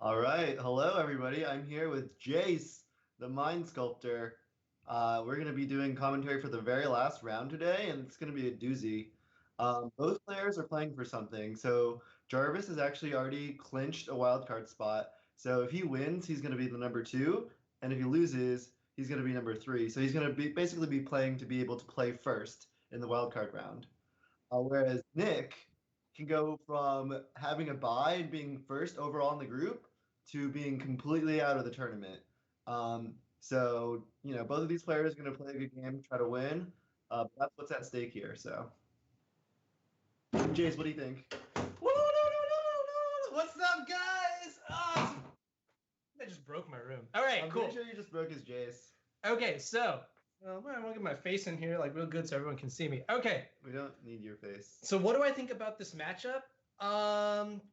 All right. Hello, everybody. I'm here with Jace, the Mind Sculptor. We're going to be doing commentary for the very last round today, and it's going to be a doozy. Both players are playing for something. So Jarvis has actually already clinched a wild card spot. So if he wins, he's going to be the number two, and if he loses, he's going to be number three. So he's going to be basically be playing to be able to play first in the wild card round. Whereas Nick can go from having a bye and being first overall in the group to being completely out of the tournament. Both of these players are going to play a good game, try to win. But that's what's at stake here. So, Jace, what do you think? What's up, guys? Oh, I just broke my room. All right, I'm cool. pretty sure you just broke his Jace. Okay, so I'm gonna get my face in here like real good so everyone can see me. Okay. We don't need your face. So what do I think about this matchup?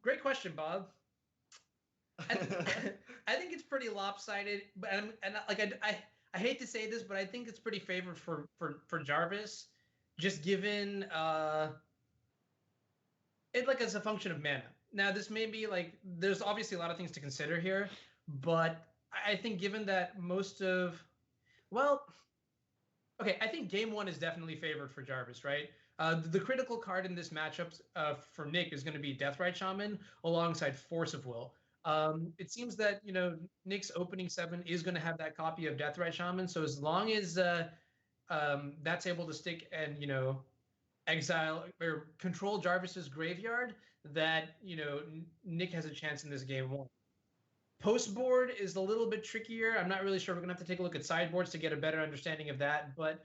Great question, Bob. I think it's pretty lopsided, but I hate to say this, but I think it's pretty favored for Jarvis, just given it like as a function of mana. Now this may be like there's obviously a lot of things to consider here, but I think given that I think game one is definitely favored for Jarvis, right? The critical card in this matchup for Nick is going to be Deathrite Shaman alongside Force of Will. It seems that Nick's opening 7 is going to have that copy of Deathrite Shaman, so as long as that's able to stick and exile or control Jarvis's graveyard, that Nick has a chance in this game one. Post board is a little bit trickier. I'm not really sure. We're gonna have to take a look at sideboards to get a better understanding of that. But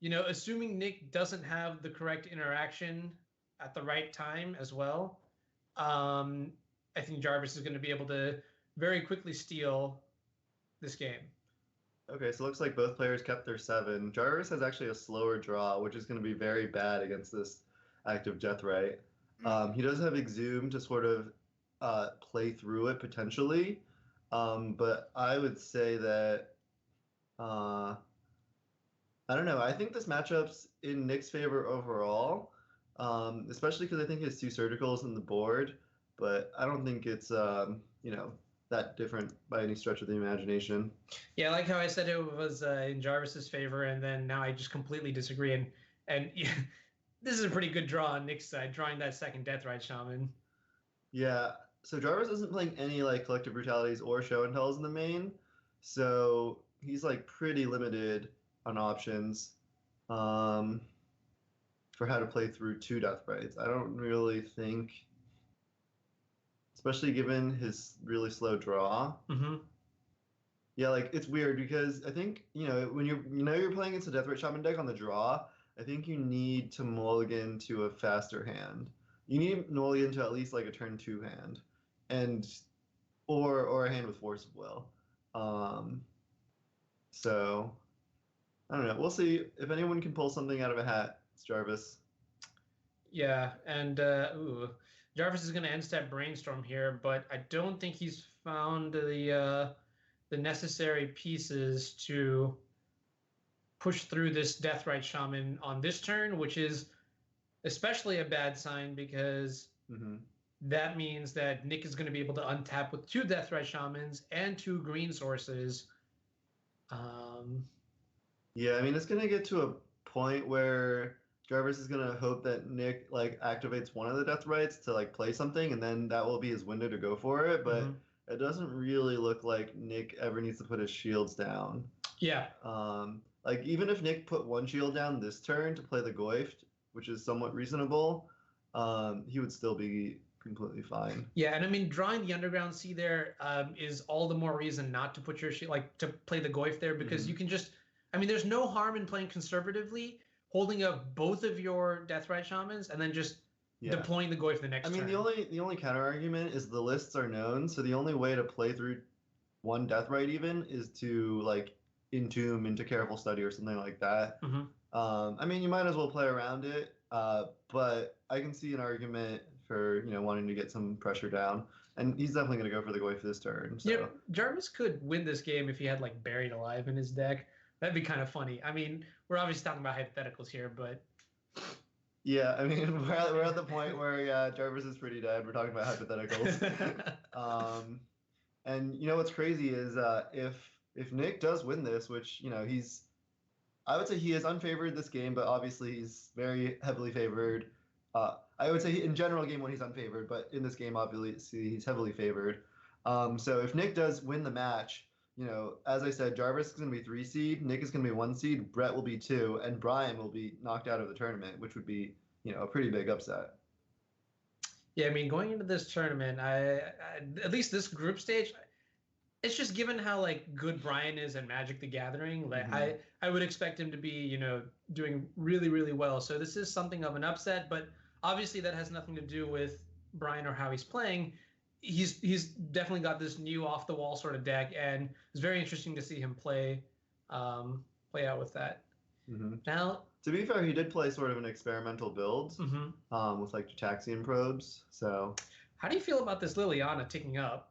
assuming Nick doesn't have the correct interaction at the right time as well, I think Jarvis is going to be able to very quickly steal this game. Okay, so it looks like both players kept their 7. Jarvis has actually a slower draw, which is going to be very bad against this active Deathrite. He does have Exhume to sort of play through it potentially, but I would say that I don't know. I think this matchup's in Nick's favor overall, especially because I think his 2 surgicals in the board, but I don't think it's that different by any stretch of the imagination. Yeah, like how I said it was in Jarvis's favor, and then now I just completely disagree. And yeah, this is a pretty good draw on Nick's side, drawing that second Deathrite Shaman. Yeah, so Jarvis isn't playing any like Collective Brutalities or Show and Tells in the main, so he's like pretty limited on options for how to play through 2 Deathrites. I don't really think, especially given his really slow draw. Mm-hmm. Yeah, like it's weird because I think when you're playing against a Deathrite Shaman deck on the draw, I think you need to mulligan to a faster hand. You need to mulligan to at least like a turn 2 hand, or a hand with Force of Will. So I don't know. We'll see if anyone can pull something out of a hat. It's Jarvis. Yeah, and Jarvis is going to end step Brainstorm here, but I don't think he's found the necessary pieces to push through this Deathrite Shaman on this turn, which is especially a bad sign because that means that Nick is going to be able to untap with 2 Deathrite Shamans and 2 green sources. Yeah, I mean it's going to get to a point where Jarvis is gonna hope that Nick like activates one of the Deathrites to like play something, and then that will be his window to go for it. But it doesn't really look like Nick ever needs to put his shields down. Yeah. Like even if Nick put 1 shield down this turn to play the Goift, which is somewhat reasonable, he would still be completely fine. Yeah, and I mean drawing the Underground Sea there is all the more reason not to put your shield to play the Goift there because you can just. I mean, there's no harm in playing conservatively, holding up both of your Deathrite Shamans, and then just deploying the Goift the next turn. I mean, the only counter argument is the lists are known, so the only way to play through 1 Deathrite even is to like entomb into Careful Study or something like that. I mean, you might as well play around it, but I can see an argument for wanting to get some pressure down, and he's definitely going to go for the Goift this turn. So. Yeah, Jarvis could win this game if he had like Buried Alive in his deck. That'd be kind of funny. I mean, we're obviously talking about hypotheticals here, but yeah, I mean, we're at the point where Jarvis is pretty dead. We're talking about hypotheticals. And you know what's crazy is if Nick does win this, which I would say he is unfavored this game, but obviously he's very heavily favored. I would say in general game one he's unfavored, but in this game obviously he's heavily favored. So if Nick does win the match, as I said, Jarvis is going to be 3 seed, Nick is going to be 1 seed, Brett will be 2, and Brian will be knocked out of the tournament, which would be a pretty big upset. Yeah, I mean, going into this tournament, at least this group stage, it's just given how like good Brian is at Magic the Gathering, like I would expect him to be, doing really, really well. So this is something of an upset, but obviously that has nothing to do with Brian or how he's playing. He's definitely got this new off the wall sort of deck, and it's very interesting to see him play out with that. Now, to be fair, he did play sort of an experimental build with like Gitaxian probes. So, how do you feel about this Liliana ticking up?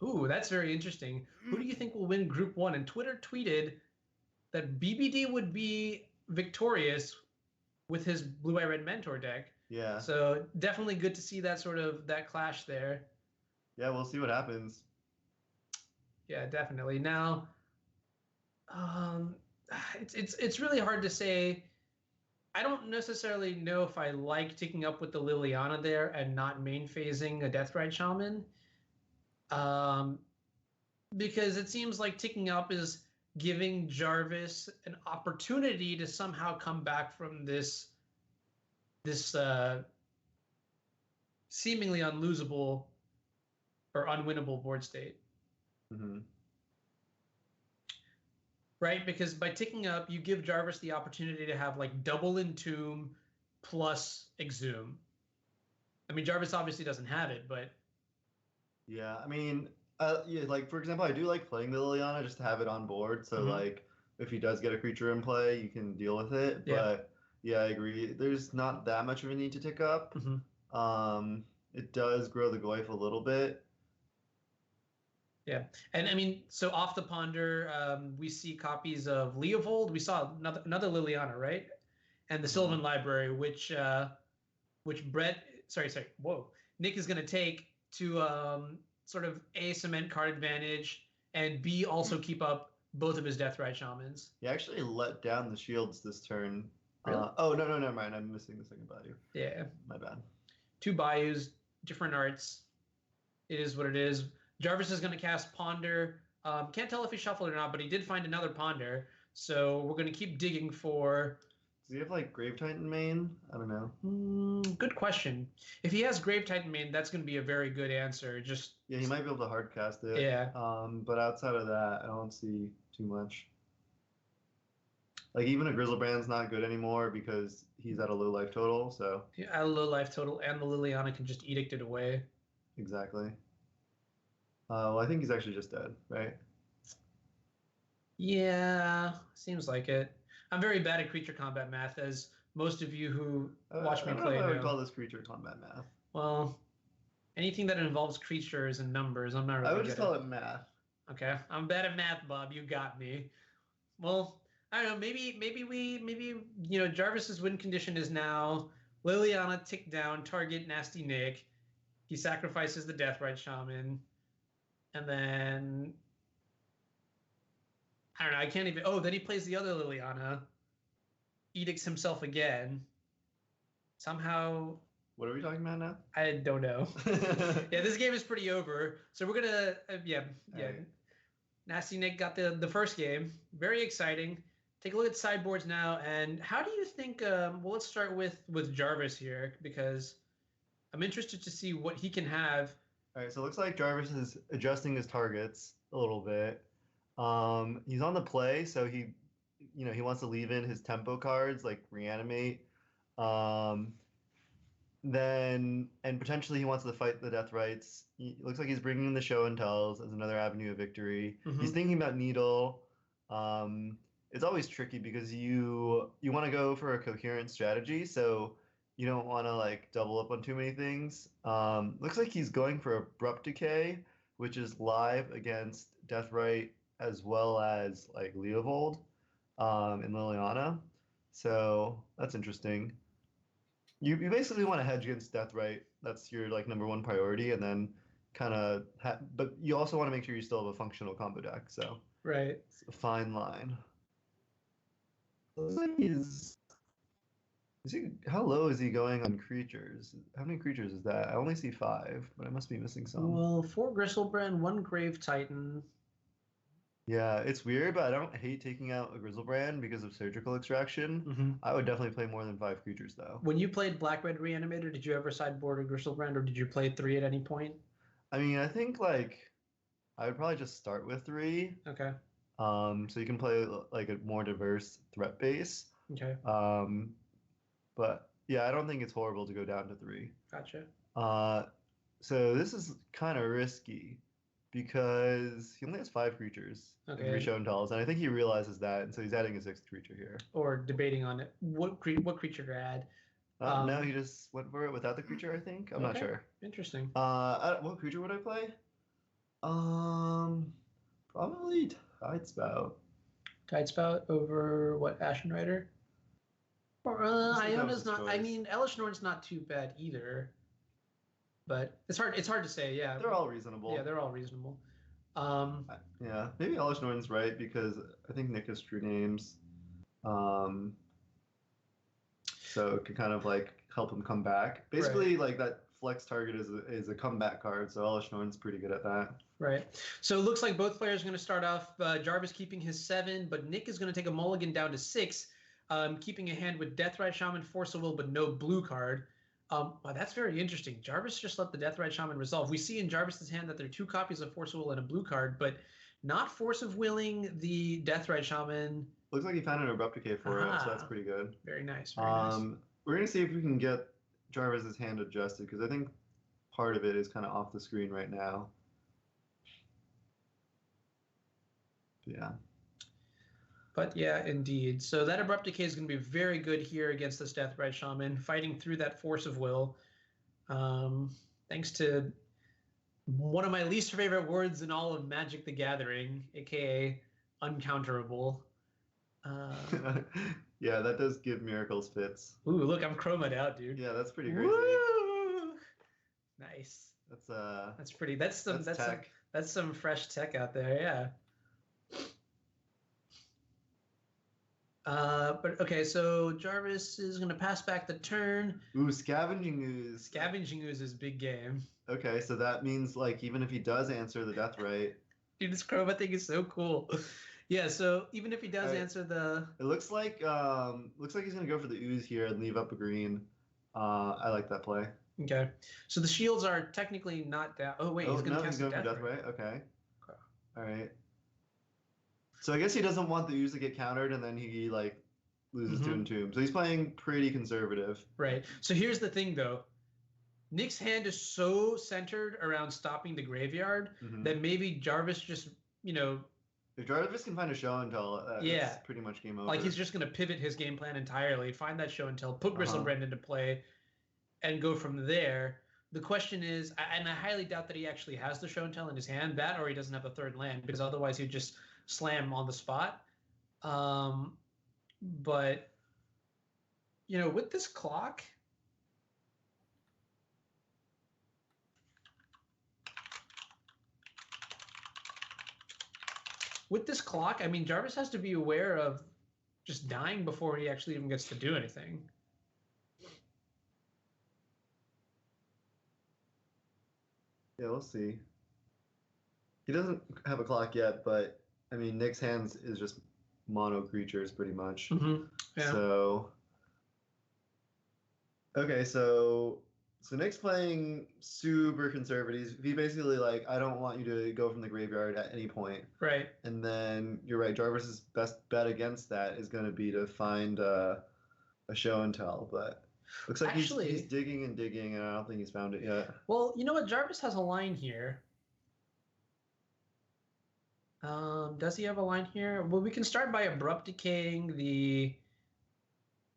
Ooh, that's very interesting. Who do you think will win Group 1? And Twitter tweeted that BBD would be victorious with his Blue Eye Red Mentor deck. Yeah. So definitely good to see that clash there. Yeah, we'll see what happens. Yeah, definitely. Now, it's really hard to say. I don't necessarily know if I like ticking up with the Liliana there and not main phasing a Deathrite Shaman. Because it seems like ticking up is giving Jarvis an opportunity to somehow come back from this seemingly unlosable or unwinnable board state. Right? Because by ticking up, you give Jarvis the opportunity to have like double Entomb plus Exhume. I mean, Jarvis obviously doesn't have it, but yeah, I mean, yeah, like for example, I do like playing the Liliana just to have it on board. So like, if he does get a creature in play, you can deal with it. Yeah. But yeah, I agree. There's not that much of a need to tick up. It does grow the Goyf a little bit. Yeah, and I mean, so off the ponder, we see copies of Leovold. We saw another Liliana, right? And the Sylvan Library, which Brett, sorry, whoa, Nick is going to take to sort of A, cement card advantage, and B, also keep up both of his Deathrite Shamans. He actually let down the shields this turn. Really? Oh, no, never mind. I'm missing the second Bayou. Yeah. My bad. 2 Bayous, different arts. It is what it is. Jarvis is going to cast Ponder. Can't tell if he shuffled or not, but he did find another Ponder. So we're going to keep digging for... Does he have like Grave Titan main? I don't know. Good question. If he has Grave Titan main, that's going to be a very good answer. Yeah, he might be able to hard cast it. Yeah. But outside of that, I don't see too much. Like even a Grizzlebrand's not good anymore because he's at a low life total. So yeah, at a low life total, and the Liliana can just edict it away. Exactly. Well, I think he's actually just dead, right? Yeah, seems like it. I'm very bad at creature combat math, as most of you who watch me play know. I would call this creature combat math. Well, anything that involves creatures and numbers, I'm not really I would just call it math. Okay, I'm bad at math, Bob. You got me. Well, I don't know. Maybe Jarvis's win condition is now Liliana tick down, target Nasty Nick. He sacrifices the Deathrite Shaman, and then I don't know. I can't even. Oh, then he plays the other Liliana, edicts himself again. Somehow. What are we talking about now? I don't know. Yeah, this game is pretty over. So we're gonna. Yeah. Right. Nasty Nick got the first game. Very exciting. Take a look at sideboards now. And how do you think? Well, let's start with Jarvis here because I'm interested to see what he can have. All right. So it looks like Jarvis is adjusting his targets a little bit. He's on the play, so he wants to leave in his tempo cards like Reanimate. Then potentially he wants to fight the Deathrites. It looks like he's bringing in the Show and Tells as another avenue of victory. He's thinking about Needle. It's always tricky because you want to go for a coherent strategy, so you don't want to like double up on too many things. Looks like he's going for Abrupt Decay, which is live against Deathrite as well as like Leovold in Liliana. So that's interesting. You basically want to hedge against Deathrite. That's your like number one priority, and then kind of, but you also want to make sure you still have a functional combo deck. So Right. it's a fine line. Looks like he's. How low is he going on creatures? How many creatures is that? I only see 5, but I must be missing some. Well, 4 Gristlebrand, 1 Grave Titan. Yeah, it's weird, but I don't hate taking out a Grizzlebrand because of surgical extraction. Mm-hmm. I would definitely play more than 5 creatures though. When you played Black-Red Reanimator, did you ever sideboard a Gristlebrand, or did you play 3 at any point? I mean, I think like I would probably just start with 3. Okay. So you can play like a more diverse threat base. Okay. But yeah, I don't think it's horrible to go down to 3. Gotcha. So this is kind of risky because he only has 5 creatures and 3 show and tells, and I think he realizes that, and so he's adding a 6th creature here. Or debating on it. What creature to add? No, he just went for it without the creature, I think. I'm not sure. Interesting. What creature would I play? Probably Tidespout. Tidespout over what, Ashen Rider? Iona's not. I mean, Elish Norn's not too bad either. But it's hard to say. Yeah, they're all reasonable. Yeah, they're all reasonable. Yeah, maybe Elish Norn's right because I think Nick has true names. So it can kind of like help him come back. Basically, like that flex target is a comeback card, so Elish Norn's pretty good at that. Right. So it looks like both players are going to start off. Jarvis keeping his 7, but Nick is going to take a mulligan down to 6. Keeping a hand with Deathrite Shaman, Force of Will, but no blue card. Wow, that's very interesting. Jarvis just let the Deathrite Shaman resolve. We see in Jarvis's hand that there are 2 copies of Force of Will and a blue card, but not Force of Willing the Deathrite Shaman. Looks like he found an Abrupt Decay for it, so that's pretty good. Very nice. Very nice. We're going to see if we can get Jarvis's hand adjusted, because I think part of it is kind of off the screen right now. Yeah. But yeah, indeed. So that Abrupt Decay is going to be very good here against this Deathrite Shaman, fighting through that Force of Will. Thanks to one of my least favorite words in all of Magic the Gathering, aka uncounterable. Yeah, that does give Miracles fits. Ooh, look, I'm chroma'd out, dude. Yeah, that's pretty crazy. Woo! Nice. That's pretty. That's tech. That's some fresh tech out there, yeah. But okay, so Jarvis is going to pass back the turn. Ooh, Scavenging Ooze. Scavenging Ooze is big game. Okay, so that means like even if he does answer the death right. Dude, this Chroma thing is so cool. Yeah, so even if he does answer the. It looks like he's gonna go for the Ooze here and leave up a green. I like that play. Okay, so the shields are technically not down. Oh wait, he's gonna cast he's going for death right. Okay. All right. So I guess he doesn't want the Ooze to get countered, and then he like loses to Entomb. So he's playing pretty conservative. Right. So here's the thing, though. Nick's hand is so centered around stopping the graveyard that maybe Jarvis just, if Jarvis can find a show and tell, that's pretty much game over. Like he's just going to pivot his game plan entirely, find that show and tell, put Gristlebrand into play, and go from there. The question is, and I highly doubt that he actually has the show and tell in his hand, that or he doesn't have a third land, because otherwise he'd just slam on the spot. But, with this clock, I mean, Jarvis has to be aware of just dying before he actually even gets to do anything. Yeah, we'll see. He doesn't have a clock yet, but I mean, Nick's hands is just mono creatures pretty much. Yeah. So, okay, so Nick's playing super conservative. He basically like, I don't want you to go from the graveyard at any point. Right. And then you're right. Jarvis's best bet against that is going to be to find a show and tell, but looks like he's digging and digging, and I don't think he's found it yet. Well, you know what? Jarvis has a line here. Does he have a line here? Well, we can start by Abrupt Decaying the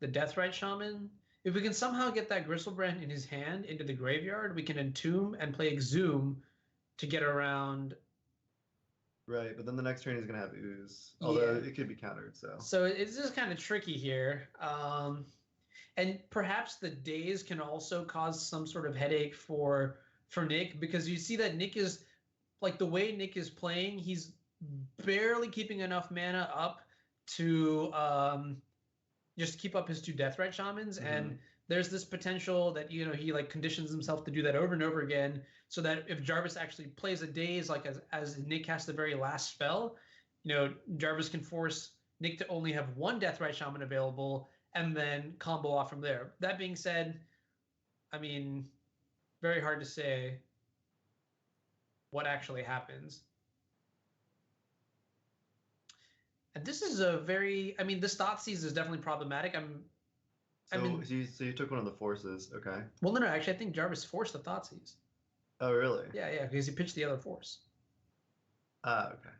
Deathrite Shaman. If we can somehow get that Gristlebrand in his hand into the graveyard, we can Entomb and play Exhume to get around. Right, but then the next turn he's going to have Ooze, although it could be countered. So it's just kind of tricky here. And perhaps the days can also cause some sort of headache for for Nick, because you see that Nick is like the way Nick is playing, he's barely keeping enough mana up to just keep up his 2 Deathrite Shamans. And there's this potential that, you know, he like conditions himself to do that over and over again, so that if Jarvis actually plays a Daze, like as Nick has the very last spell, you know, Jarvis can force Nick to only have 1 Deathrite Shaman available and then combo off from there. That being said, I mean, very hard to say what actually happens. And this is a very, I mean, this Thoughtseize is definitely problematic. So you took one of the forces, okay. Well, no, actually, I think Jarvis forced the Thoughtseize. Oh, really? Yeah, because he pitched the other force. Ah, okay.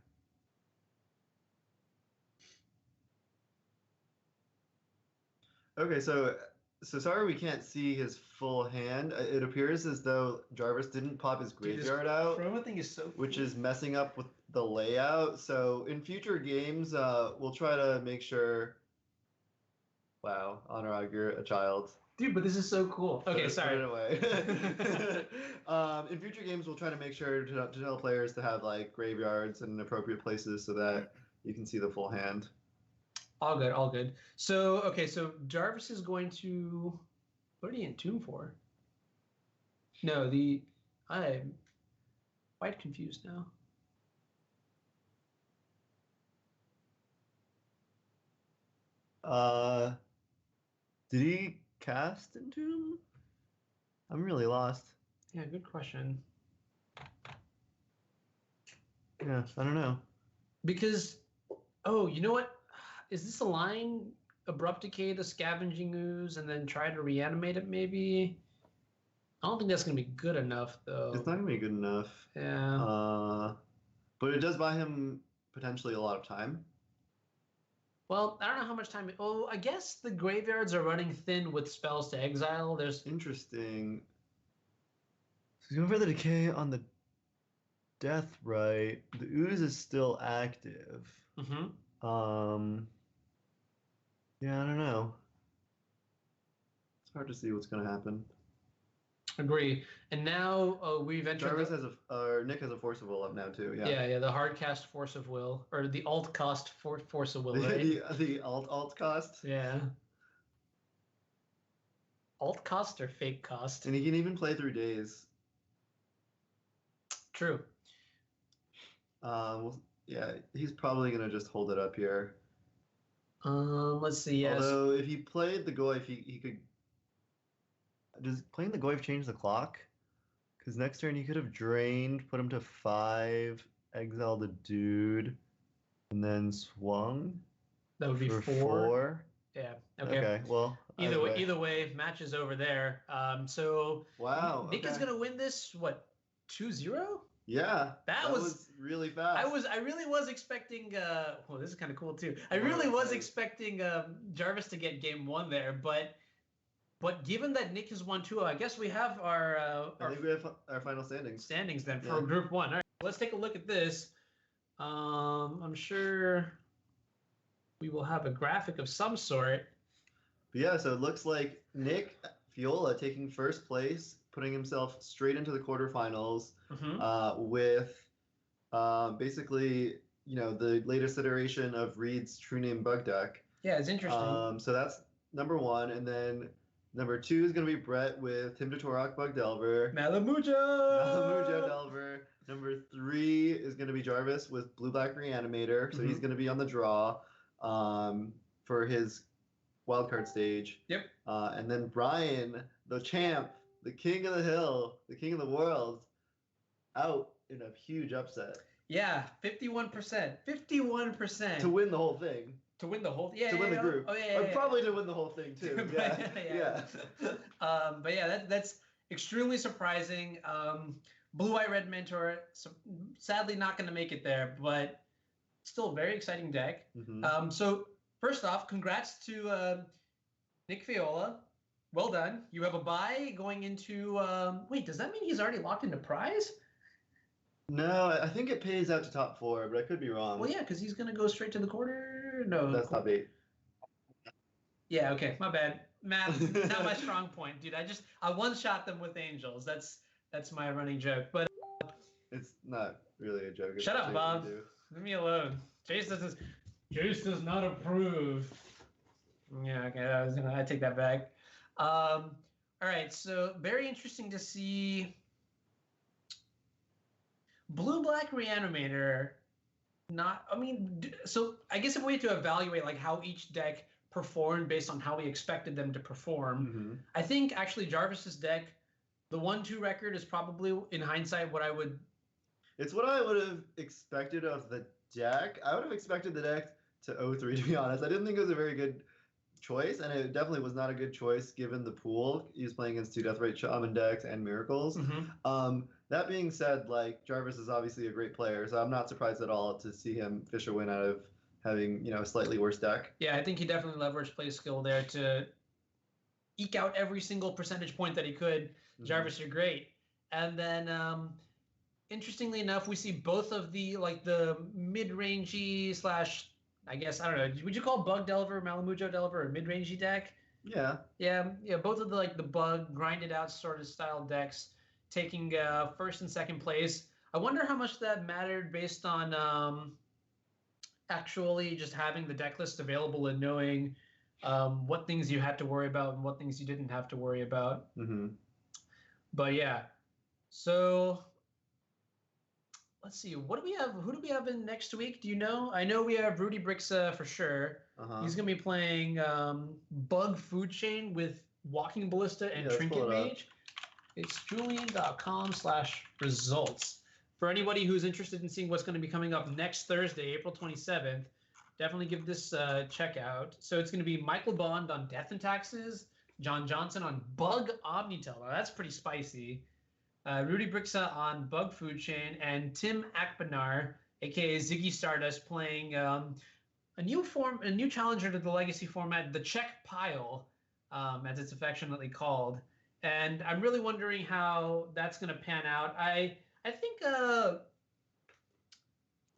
Okay, so sorry we can't see his full hand. It appears as though Jarvis didn't pop his graveyard out, Chroma thing is so cool. which is messing up with the layout. So in future games, we'll try to make sure. Wow, Anurag, you're a child. Dude, but this is so cool. Okay, sorry. Put it away. In future games, we'll try to make sure to tell players to have like graveyards in appropriate places so that you can see the full hand. All good, all good. So, okay, so Jarvis is going to... What are you in tune for? No, I'm quite confused now. Did he cast Entomb? I'm really lost. Yeah, good question. Yeah, I don't know. Because, oh, you know what? Is this a line? Abrupt Decay to Scavenging Ooze and then try to reanimate it, maybe? I don't think that's going to be good enough, though. It's not going to be good enough. Yeah. But it does buy him potentially a lot of time. Well, I don't know how much time... Oh, I guess the graveyards are running thin with spells to exile. There's... Interesting. So he's going for the Decay on the Death Right. The Ooze is still active. Yeah, I don't know. It's hard to see what's going to happen. Agree. And now we've entered... Jarvis has Nick has a Force of Will up now too. Yeah, the hard cast Force of Will, or the alt cost Force of Will, right? the alt cost. Yeah. Alt cost or fake cost? And he can even play through days. True. Well, yeah, he's probably gonna just hold it up here. Let's see. Yes. Although if he played the Goyf, he could. Does playing the Goyf change the clock? Because next turn he could have drained, put him to 5, exiled a dude, and then swung. That would be 4. Yeah. Okay. Well. Either way, match is over there. So. Wow. Nick is gonna win this. What? 2-0? Yeah, that was really fast. I really was expecting. Well, this is kind of cool too. I really was expecting Jarvis to get game 1 there, but given that Nick has won 2-0, I guess we have our. I think we have our final standings. Standings then for Group 1. All right, let's take a look at this. I'm sure we will have a graphic of some sort. But yeah, so it looks like Nick Feola taking first place, putting himself straight into the quarterfinals with basically, you know, the latest iteration of Reed's True Name Bug Deck. Yeah, it's interesting. So that's number 1, and then number 2 is going to be Brett with Hymn to Torok Bug Delver. Malamujo Delver. Number 3 is going to be Jarvis with Blue Black Reanimator, so he's going to be on the draw for his wildcard stage. Yep. And then Brian, the champ, the king of the hill, the king of the world, out in a huge upset. Yeah, 51%. 51%. To win the whole thing. To win the whole... Yeah, to win the group. Oh, yeah. Probably to win the whole thing, too. Yeah. But yeah, that's extremely surprising. Blue-Eye Red Mentor, sadly not going to make it there, but still a very exciting deck. So first off, congrats to Nick Feola. Well done. You have a bye going into... wait, does that mean he's already locked into prize? No, I think it pays out to top 4, but I could be wrong. Well, yeah, because he's going to go straight to the quarter. No. That's top 8. Yeah, okay. My bad. Math, not my strong point, dude. I one-shot them with Angels. That's my running joke. But It's not really a joke. It's shut up, actually what Bob. we do. Leave me alone. Jace does not approve. Yeah, okay, I take that back. All right, so very interesting to see Blue Black Reanimator. So I guess a way to evaluate like how each deck performed based on how we expected them to perform. Mm-hmm. I think actually Jarvis's deck, the 1-2 record is probably in hindsight what I would. It's what I would have expected of the deck. I would have expected the deck to 0-3, to be honest. I didn't think it was a very good choice, and it definitely was not a good choice given the pool. He was playing against 2 Deathrite Shaman decks and Miracles. Mm-hmm. That being said, like Jarvis is obviously a great player, so I'm not surprised at all to see him fish a win out of having a slightly worse deck. Yeah, I think he definitely leveraged play skill there to eke out every single percentage point that he could. Mm-hmm. Jarvis, you're great. And then interestingly enough, we see both of the mid-rangey slash, I guess, I don't know, would you call Bug Delver, Malamujo Delver a mid-rangey deck? Yeah. Yeah, both of the bug grinded out sort of style decks taking first and second place. I wonder how much that mattered based on actually just having the deck list available and knowing what things you had to worry about and what things you didn't have to worry about. Mm-hmm. But yeah, so let's see. What do we have? Who do we have in next week? Do you know? I know we have Rudy Brixa for sure. He's going to be playing Bug Food Chain with Walking Ballista and Trinket Mage. It's julian.com/results. For anybody who's interested in seeing what's going to be coming up next Thursday, April 27th, definitely give this a check out. So it's going to be Michael Bond on Death and Taxes, John Johnson on Bug Omnitel. Now that's pretty spicy. Rudy Brixa on Bug Food Chain, and Tim Akbanar, aka Ziggy Stardust, playing a new challenger to the Legacy format, the Czech Pile, as it's affectionately called. And I'm really wondering how that's going to pan out. I think. I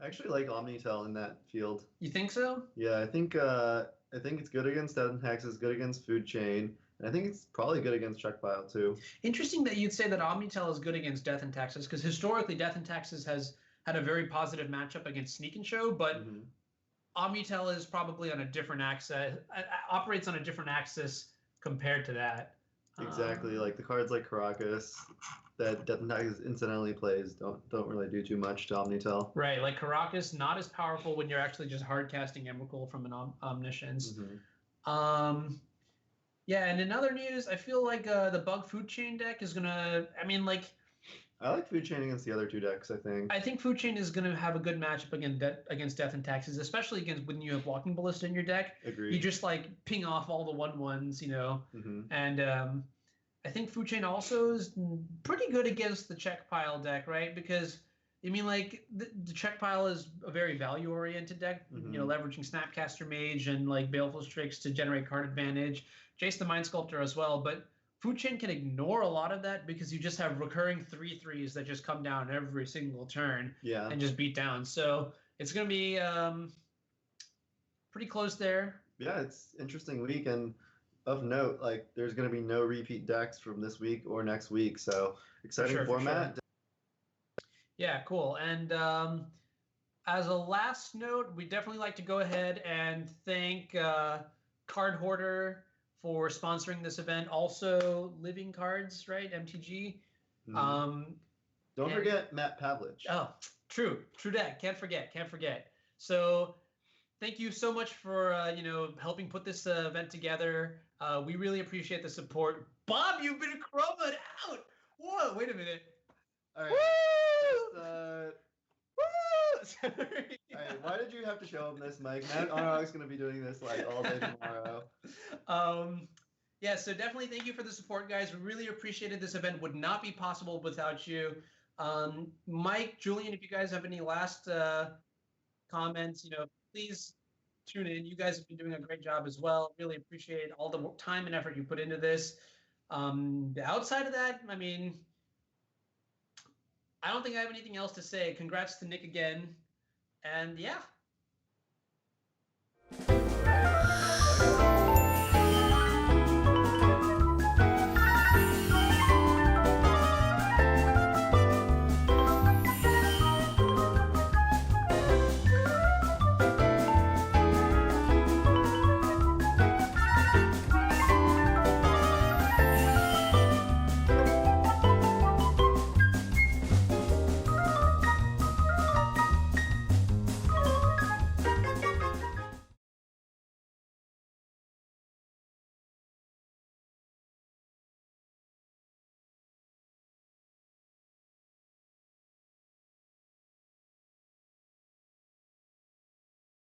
actually like Omnitel in that field. You think so? Yeah, I think it's good against Death and Taxes, good against Food Chain. And I think it's probably good against Czech Pile too. Interesting that you'd say that Omnitel is good against Death and Taxes, because historically Death and Taxes has had a very positive matchup against Sneak and Show, but Omnitel is probably on a different axis, operates on a different axis compared to that. Exactly, like the cards like Caracas that Death and Taxes incidentally plays don't really do too much to Omnitel. Right, like Caracas, not as powerful when you're actually just hard casting Emrakul from an Omniscience. Yeah, and in other news, I feel like the Bug Food Chain deck is gonna. I mean, like. I like Food Chain against the other two decks. I think Food Chain is gonna have a good matchup against Death and Taxes, especially against when you have Walking Ballista in your deck. Agreed. You just like ping off all the 1/1s, And I think Food Chain also is pretty good against the Czech Pile deck, right? Because I mean, like the Czech Pile is a very value-oriented deck, leveraging Snapcaster Mage and like Baleful Tricks to generate card advantage. Jace the Mind Sculptor as well, but Food Chain can ignore a lot of that because you just have recurring 3/3s that just come down every single turn and just beat down. So it's going to be pretty close there. Yeah, it's interesting week, and of note, like there's going to be no repeat decks from this week or next week. So exciting format. Yeah, cool. And as a last note, we definitely like to go ahead and thank Card Hoarder for sponsoring this event. Also, Living Cards, right? MTG. Don't forget Matt Pavlich. Oh, true deck. Can't forget. So, thank you so much for helping put this event together. We really appreciate the support. Bob, you've been crumbed out. Whoa, wait a minute. All right. All right, why did you have to show him this, Mike? Matt Arnog's going to be doing this like all day tomorrow. Yeah, so definitely thank you for the support, guys. We really appreciated this event. Would not be possible without you. Mike, Julian, if you guys have any last comments, please tune in. You guys have been doing a great job as well. Really appreciate all the time and effort you put into this. Outside of that, I mean, I don't think I have anything else to say. Congrats to Nick again. And yeah,